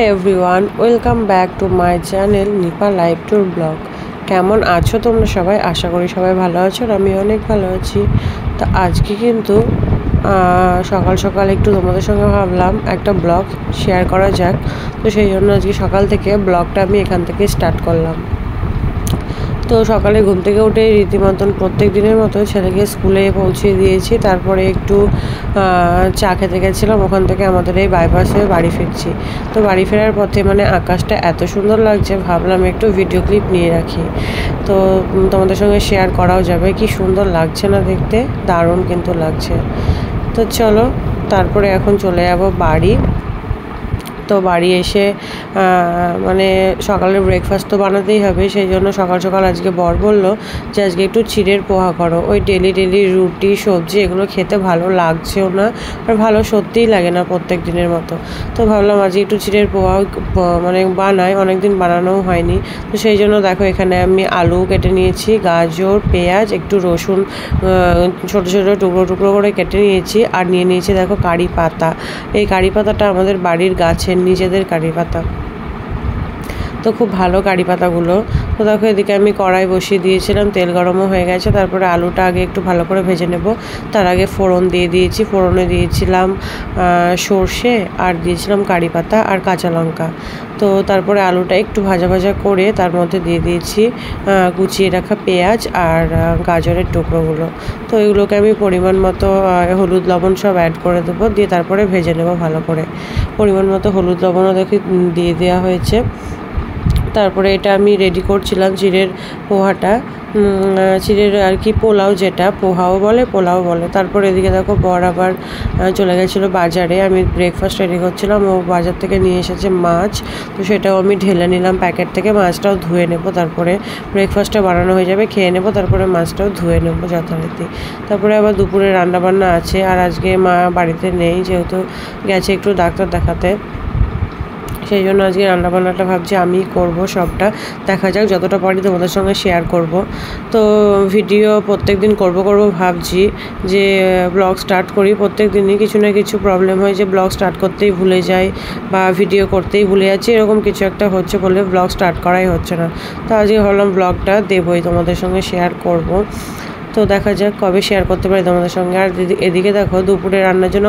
High everyone, welcome back to my channel Nipa live tour blog. কেমন আছো তোমরা সবাই? আশা করি সবাই ভালো আছো, আর আমি অনেক ভালো আছি। তো আজকে কিন্তু সকাল সকাল একটু তোমাদের সঙ্গে ভাবলাম একটা ব্লগ শেয়ার করা যাক। তো সেই জন্য আজকে সকাল থেকে ব্লগটা আমি এখান থেকে স্টার্ট করলাম। তো সকালে ঘুম থেকে উঠে রীতিমতন প্রত্যেক দিনের মতো ছেলেকে স্কুলে পৌঁছে দিয়েছি। তারপরে একটু চা খেতে গেছিলাম, ওখান থেকে আমাদের এই বাইপাসে বাড়ি ফিরছি। তো বাড়ি ফেরার পথে আকাশটা এত সুন্দর লাগছে, ভাবলাম একটু ভিডিও ক্লিপ নিয়ে রাখি। তো তোমাদের সঙ্গে শেয়ার করাও যাবে। কি সুন্দর লাগছে না দেখতে, দারুণ কিন্তু লাগছে। তো চলো, তারপরে এখন চলে যাব বাড়ি। তো বাড়ি এসে সকালের ব্রেকফাস্ট তো বানাতেই হবে, সেই জন্য সকাল সকাল আজকে বর বললো যে আজকে একটু চিড়ের পোহা করো। ওই ডেলি রুটি সবজি এগুলো খেতে ভালো লাগছেও না, আর ভালো সত্যিই লাগে না প্রত্যেক দিনের মতো। তো ভাবলাম আজকে একটু চিড়ের পোহা বানাই, অনেকদিন বানানোও হয়নি। তো সেই জন্য দেখো এখানে আমি আলু কেটে নিয়েছি, গাজর, পেঁয়াজ, একটু রসুন ছোটো ছোটো টুকরো টুকরো করে কেটে নিয়েছি, আর নিয়ে নিয়েছি দেখো কারি পাতা। এই কারি পাতাটা আমাদের বাড়ির গাছের নিজেদের কারি পাতা, তো খুব ভালো কারি পাতাগুলো। তো দেখো এদিকে আমি কড়াই বসিয়ে দিয়েছিলাম, তেল গরমও হয়ে গেছে। তারপরে আলুটা আগে একটু ভালো করে ভেজে নেব। তার আগে ফোড়ন দিয়ে দিয়েছি, ফোড়নে দিয়েছিলাম সর্ষে, আর দিয়েছিলাম কারি পাতা আর কাঁচা লঙ্কা। তো তারপরে আলুটা একটু ভাজা ভাজা করে তার মধ্যে দিয়ে দিয়েছি কুচিয়ে রাখা পেঁয়াজ আর গাজরের টুকরোগুলো। তো এগুলোকে আমি পরিমাণ মতো হলুদ লবণ সব অ্যাড করে দেবো, দিয়ে তারপরে ভেজে নেব ভালো করে। পরিমাণ মতো হলুদ লবণও দেখি দিয়ে দেওয়া হয়েছে। তারপরে এটা আমি রেডি করছিলাম চিড়ের পোহাটা, চিড়ের আর কি পোলাও, যেটা পোহাও বলে পোলাও বলে। তারপরে এদিকে দেখো বর আবার চলে গেছিলো বাজারে, আমি ব্রেকফাস্ট রেডি করছিলাম। ও বাজার থেকে নিয়ে এসেছে মাছ, তো সেটাও আমি ঢেলে নিলাম প্যাকেট থেকে। মাছটাও ধুয়ে নেব, তারপরে ব্রেকফাস্টটা বানানো হয়ে যাবে, খেয়ে নেব, তারপরে মাছটাও ধুয়ে নেব যথারীতি। তারপরে আবার দুপুরে রান্নাবান্না আছে, আর আজকে মা বাড়িতে নেই, যেহেতু গেছে একটু ডাক্তার দেখাতে। সেই জন্য আজকে রান্নাবান্নাটা ভাবছি আমি করব সবটা। দেখা যাক, যতটা পারি তোমাদের সঙ্গে শেয়ার করব। তো ভিডিও প্রত্যেক দিন করব ভাবছি, যে ব্লগ স্টার্ট করি প্রত্যেক দিনই কিছু না কিছু প্রবলেম হয়, যে ব্লগ স্টার্ট করতেই ভুলে যাই বা ভিডিও করতেই ভুলে যাচ্ছি, এরকম কিছু একটা হচ্ছে বলে ব্লগ স্টার্ট করাই হচ্ছে না। তো আজকে ভাবলাম ব্লগটা দেবই, তোমাদের সঙ্গে শেয়ার করব। তো দেখা যাক কবে শেয়ার করতে পারি তোমাদের সঙ্গে। আর এদিকে দেখো দুপুরে রান্নার জন্য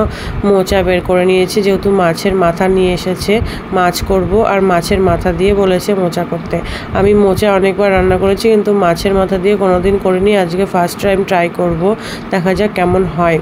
মোচা বের করে নিয়েছি, যেহেতু মাছের মাথা নিয়ে এসেছে, মাছ করব, আর মাছের মাথা দিয়ে বলেছে মোচা করতে। আমি মোচা অনেকবার রান্না করেছি, কিন্তু মাছের মাথা দিয়ে কোনোদিন করিনি, আজকে ফার্স্ট টাইম ট্রাই করব, দেখা যাক কেমন হয়।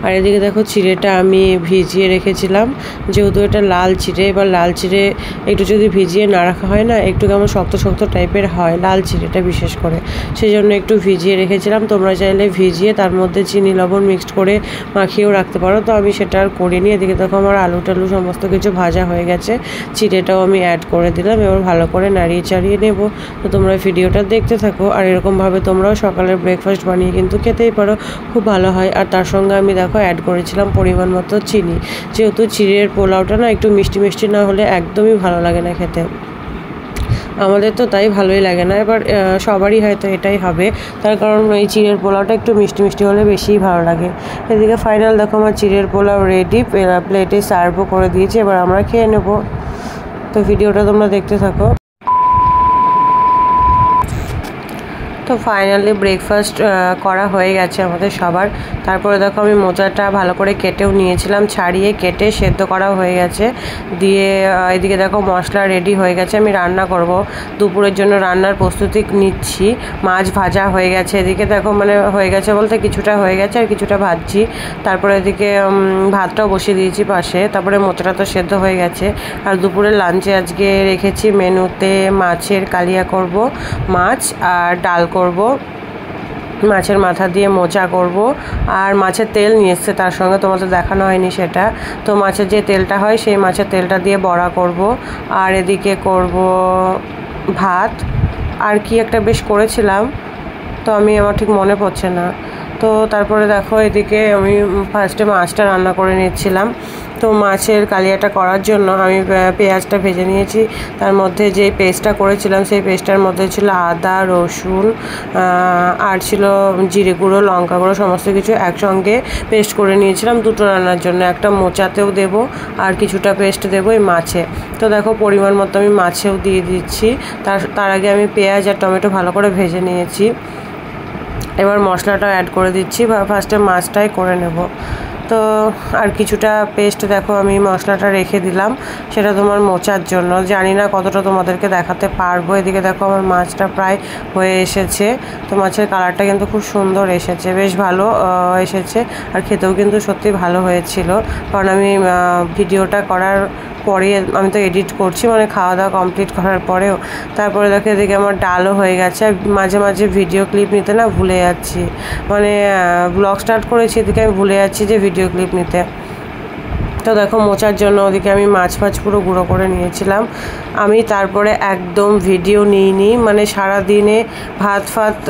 আর এদিকে দেখো চিড়েটা আমি ভিজিয়ে রেখেছিলাম, যেহেতু এটা লাল চিড়ে। এবার লাল চিড়ে একটু যদি ভিজিয়ে না রাখা হয় না, একটু কেমন শক্ত শক্ত টাইপের হয় লাল চিড়েটা বিশেষ করে, সেই জন্য একটু ভিজিয়ে রেখেছিলাম। তোমরা চাইলে ভিজিয়ে তার মধ্যে চিনি লবণ মিক্সড করে মাখিয়েও রাখতে পারো, তো আমি সেটা আর করিনি। এদিকে দেখো আমার আলু টালু সমস্ত কিছু ভাজা হয়ে গেছে, চিড়েটাও আমি অ্যাড করে দিলাম। এবার ভালো করে নাড়িয়ে চাড়িয়ে নেব। তো তোমরা ভিডিওটা দেখতে থাকো, আর এরকমভাবে তোমরাও সকালের ব্রেকফাস্ট বানিয়ে কিন্তু খেতেই পারো, খুব ভালো হয়। আর তার সঙ্গে আমি দেখো অ্যাড করেছিলাম পরিমাণ মতো চিনি, যেহেতু চিড়ের পোলাওটা না একটু মিষ্টি মিষ্টি না হলে একদমই ভালো লাগে না খেতে। আমাদের তো তাই ভালোই লাগে না, এবার সবারই হয়তো এটাই হবে, তার কারণ এই চিড়ের পোলাওটা একটু মিষ্টি মিষ্টি হলে বেশিই ভালো লাগে। এদিকে ফাইনাল দেখো আমার চিড়ের পোলাও রেডি, প্লেটে সার্ভও করে দিয়েছি, এবার আমরা খেয়ে নেব। তো ভিডিওটা তোমরা দেখতে থাকো। তো ফাইনালি ব্রেকফাস্ট করা হয়ে গেছে আমাদের সবার। তারপরে দেখো আমি মোচাটা ভালো করে কেটেও নিয়েছিলাম, ছাড়িয়ে কেটে সেদ্ধ করাও হয়ে গেছে। দিয়ে এদিকে দেখো মশলা রেডি হয়ে গেছে, আমি রান্না করব, দুপুরের জন্য রান্নার প্রস্তুতি নিচ্ছি। মাছ ভাজা হয়ে গেছে, এদিকে দেখো হয়ে গেছে বলতে কিছুটা হয়ে গেছে, আর কিছুটা ভাজছি। তারপরে এদিকে ভাতটাও বসিয়ে দিয়েছি পাশে। তারপরে মোচাটা তো সেদ্ধ হয়ে গেছে। আর দুপুরের লাঞ্চে আজকে রেখেছি মেনুতে মাছের কালিয়া করব, মাছ আর ডাল করব, মাছের মাথা দিয়ে মোচা করব, আর মাছের তেল নিয়ে এসছে তার সঙ্গে, তোমাদের দেখানো হয়নি সেটা। তো মাছের যে তেলটা হয় সেই মাছের তেলটা দিয়ে বড়া করব। আর এদিকে করব ভাত, আর কি একটা বেশ করেছিলাম, তো আমার ঠিক মনে পড়ছে না। তো তারপরে দেখো এদিকে আমি ফার্স্টে মাছটা রান্না করে নিচ্ছিলাম। তো মাছের কালিয়াটা করার জন্য আমি পেঁয়াজটা ভেজে নিয়েছি। তার মধ্যে যে পেস্টটা করেছিলাম সেই পেস্টটার মধ্যে ছিল আদা, রসুন আর ছিল জিরে গুঁড়ো, লঙ্কা গুঁড়ো, সমস্ত কিছু একসঙ্গে পেস্ট করে নিয়েছিলাম দুটো রান্নার জন্য। একটা মোচাতেও দেবো আর কিছুটা পেস্ট দেবো এই মাছে। তো দেখো পরিমাণ মতো আমি মাছেও দিয়ে দিচ্ছি। তার আগে আমি পেঁয়াজ আর টমেটো ভালো করে ভেজে নিয়েছি। এবার মশলাটাও অ্যাড করে দিচ্ছি, ফার্স্টে মাছটাই করে নেব। তো আর কিছুটা পেস্ট দেখো আমি মশলাটা রেখে দিলাম, সেটা তোমার মোচার জন্য। জানি না কতটা তোমাদেরকে দেখাতে পারবো। এদিকে দেখো আমার মাছটা প্রায় হয়ে এসেছে। তো মাছের কালারটা কিন্তু খুব সুন্দর এসেছে, বেশ ভালো এসেছে। আর খেতেও কিন্তু সত্যি ভালো হয়েছিল, কারণ আমি ভিডিওটা করার পরে আমি তো এডিট করছি, মানে খাওয়া দাওয়া কমপ্লিট করার পরেও। তারপরে দেখো এদিকে আমার ডালও হয়ে গেছে। আর মাঝে মাঝে ভিডিও ক্লিপ নিতে না ভুলে যাচ্ছি, মানে ব্লগ স্টার্ট করেছি এদিকে আমি ভুলে যাচ্ছি যে ভিডিও ক্লিপ নিতে। তো দেখো মোচার জন্য ওদিকে আমি মাছ পুরো গুঁড়ো করে নিয়েছিলাম। আমি তারপরে একদম ভিডিও নিইনি, মানে সারাদিনে ভাত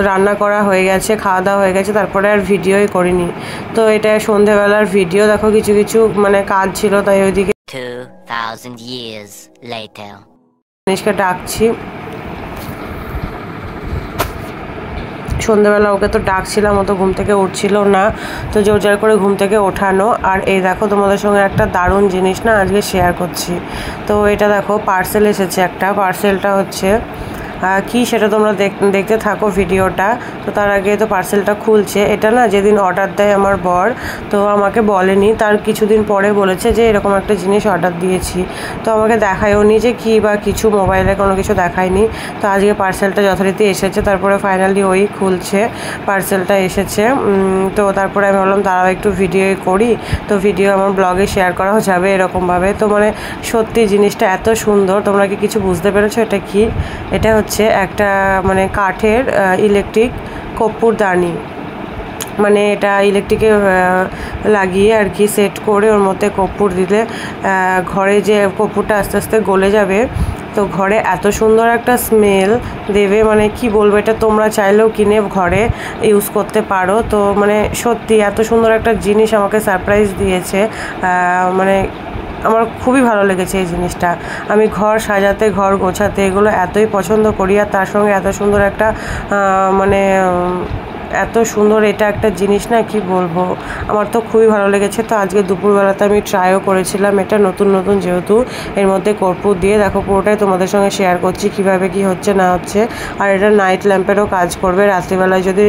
রান্না করা হয়ে গেছে, খাওয়া দাওয়া হয়ে গেছে, তারপরে আর ভিডিওই করিনি। তো এটা সন্ধেবেলার ভিডিও। দেখো কিছু কিছু মানে কাজ ছিল, তাই ওইদিকে 2000 years later জিনিসকে ডাকছি। সন্ধ্যাবেলা ওকে তো ডাকছিলাম, ও তো ঘুম থেকে উঠছিল না, তো জোর জার করে ঘুম থেকে ওঠানো। আর এই দেখো তোমাদের সঙ্গে একটা দারুণ জিনিস না আজকে শেয়ার করছি। তো এটা দেখো পার্সেল এসেছে একটা। পার্সেলটা হচ্ছে কি সেটা তোমরা দেখতে থাকো ভিডিওটা। তো তার আগে তো পার্সেলটা খুলছে। এটা না যেদিন অর্ডার দেয় আমার বর, তো আমাকে বলেনি, তার কিছুদিন পরে বলেছে যে এরকম একটা জিনিস অর্ডার দিয়েছি। তো আমাকে দেখায়ও নি যে কী বা কিছু, মোবাইলে কোনো কিছু দেখায়নি। তো আজকে পার্সেলটা যথারীতি এসেছে। তারপরে ফাইনালি ওই খুলছে, পার্সেলটা এসেছে। তো তারপরে আমি ভাবলাম দাঁড়াও একটু ভিডিও করি, তো ভিডিও আমার ব্লগে শেয়ার করাও যাবে এরকমভাবে। তো মানে সত্যি জিনিসটা এত সুন্দর। তোমরা কি কিছু বুঝতে পেরেছো এটা কি? এটা হচ্ছে একটা মানে কাঠের ইলেকট্রিক কর্পূরদানি, মানে এটা ইলেকট্রিকে লাগিয়ে আর কি সেট করে ওর মধ্যে কর্পূর দিলে ঘরে যে কর্পূরটা আস্তে আস্তে গলে যাবে, তো ঘরে এত সুন্দর একটা স্মেল দেবে, মানে কি বলবো। এটা তোমরা চাইলেও কিনে ঘরে ইউজ করতে পারো। তো মানে সত্যি এত সুন্দর একটা জিনিস আমাকে সারপ্রাইজ দিয়েছে, মানে আমার খুবই ভালো লেগেছে এই জিনিসটা। আমি ঘর সাজাতে, ঘর গোছাতে এগুলো এতই পছন্দ করি, আর তার সঙ্গে এত সুন্দর একটা মানে এত সুন্দর এটা একটা জিনিস না, কি বলবো, আমার তো খুবই ভালো লেগেছে। তো আজকে দুপুরবেলাতে আমি ট্রাইও করেছিলাম এটা, নতুন নতুন যেহেতু এর মধ্যে কর্পূর দিয়ে। দেখো পুরোটাই তোমাদের সঙ্গে শেয়ার করছি কীভাবে কি হচ্ছে না হচ্ছে। আর এটা নাইট ল্যাম্পেরও কাজ করবে, রাত্রিবেলায় যদি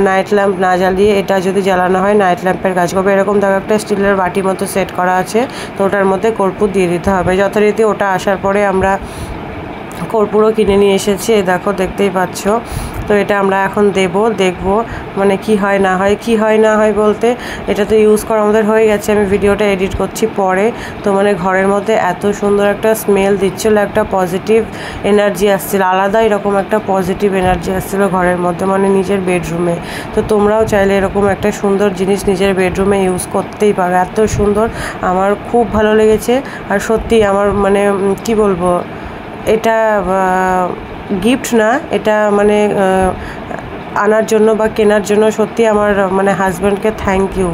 নাইট ল্যাম্প না জ্বালিয়ে এটা যদি জ্বালানো হয় নাইট ল্যাম্পের কাজ করবে। এরকম দেখো একটা স্টিলের বাটি মতো সেট করা আছে, তো ওটার মধ্যে কর্পূর দিয়ে দিতে হবে। যথারীতি ওটা আসার পরে আমরা কর্পূরও কিনে নিয়ে এসেছি, দেখো দেখতেই পাচ্ছ। তো এটা আমরা এখন দেখবো মানে কি হয় না হয়। কি হয় না হয় বলতে, এটা তো ইউজ করা আমাদের হয়ে গেছে, আমি ভিডিওটা এডিট করছি পরে। তো মানে ঘরের মধ্যে এত সুন্দর একটা স্মেল দিচ্ছিলো, একটা পজিটিভ এনার্জি আসছিলো, আলাদা এরকম একটা পজিটিভ এনার্জি আসছিলো ঘরের মধ্যে, মানে নিজের বেডরুমে। তো তোমরাও চাইলে এরকম একটা সুন্দর জিনিস নিজের বেডরুমে ইউজ করতেই পারো। এত সুন্দর, আমার খুব ভালো লেগেছে। আর সত্যি আমার মানে কি বলবো, এটা গিফট না, এটা মানে আনার জন্য বা কেনার জন্য সত্যি আমার মানে হাজব্যান্ডকে থ্যাংক ইউ,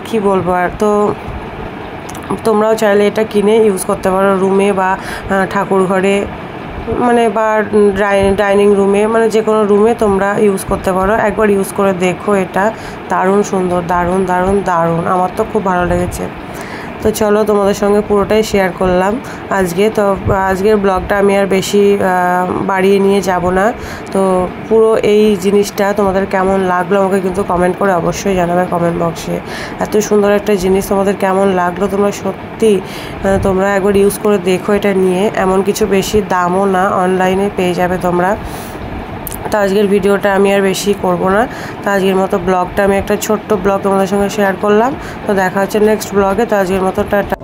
কি বলবো। আর তো তোমরাও চাইলে এটা কিনে ইউজ করতে পারো রুমে বা ঠাকুর ঘরে, মানে বা ডাইনিং রুমে, মানে যে কোনো রুমে তোমরা ইউজ করতে পারো। একবার ইউজ করে দেখো, এটা দারুণ সুন্দর, দারুণ দারুণ দারুণ, আমার তো খুব ভালো লেগেছে। তো চলো তোমাদের সঙ্গে পুরোটাই শেয়ার করলাম আজকে। তো আজকের ব্লগটা আমি আর বেশি বাড়িয়ে নিয়ে যাব না। তো পুরো এই জিনিসটা তোমাদের কেমন লাগলো আমাকে কিন্তু কমেন্ট করে অবশ্যই জানাবে কমেন্ট বক্সে। এত সুন্দর একটা জিনিস তোমাদের কেমন লাগলো, তোমরা সত্যি তোমরা একবার ইউজ করে দেখো এটা নিয়ে। এমন কিছু বেশি দামও না, অনলাইনে পেয়ে যাবে তোমরা। তো আজকের ভিডিওটা আমি আর বেশি করব না। তো আজকের মতো ব্লগটা আমি একটা ছোট্ট ব্লগ তোমাদের সঙ্গে শেয়ার করলাম। তো দেখা হচ্ছে নেক্সট ব্লগে। তো আজকের মতো টাটা।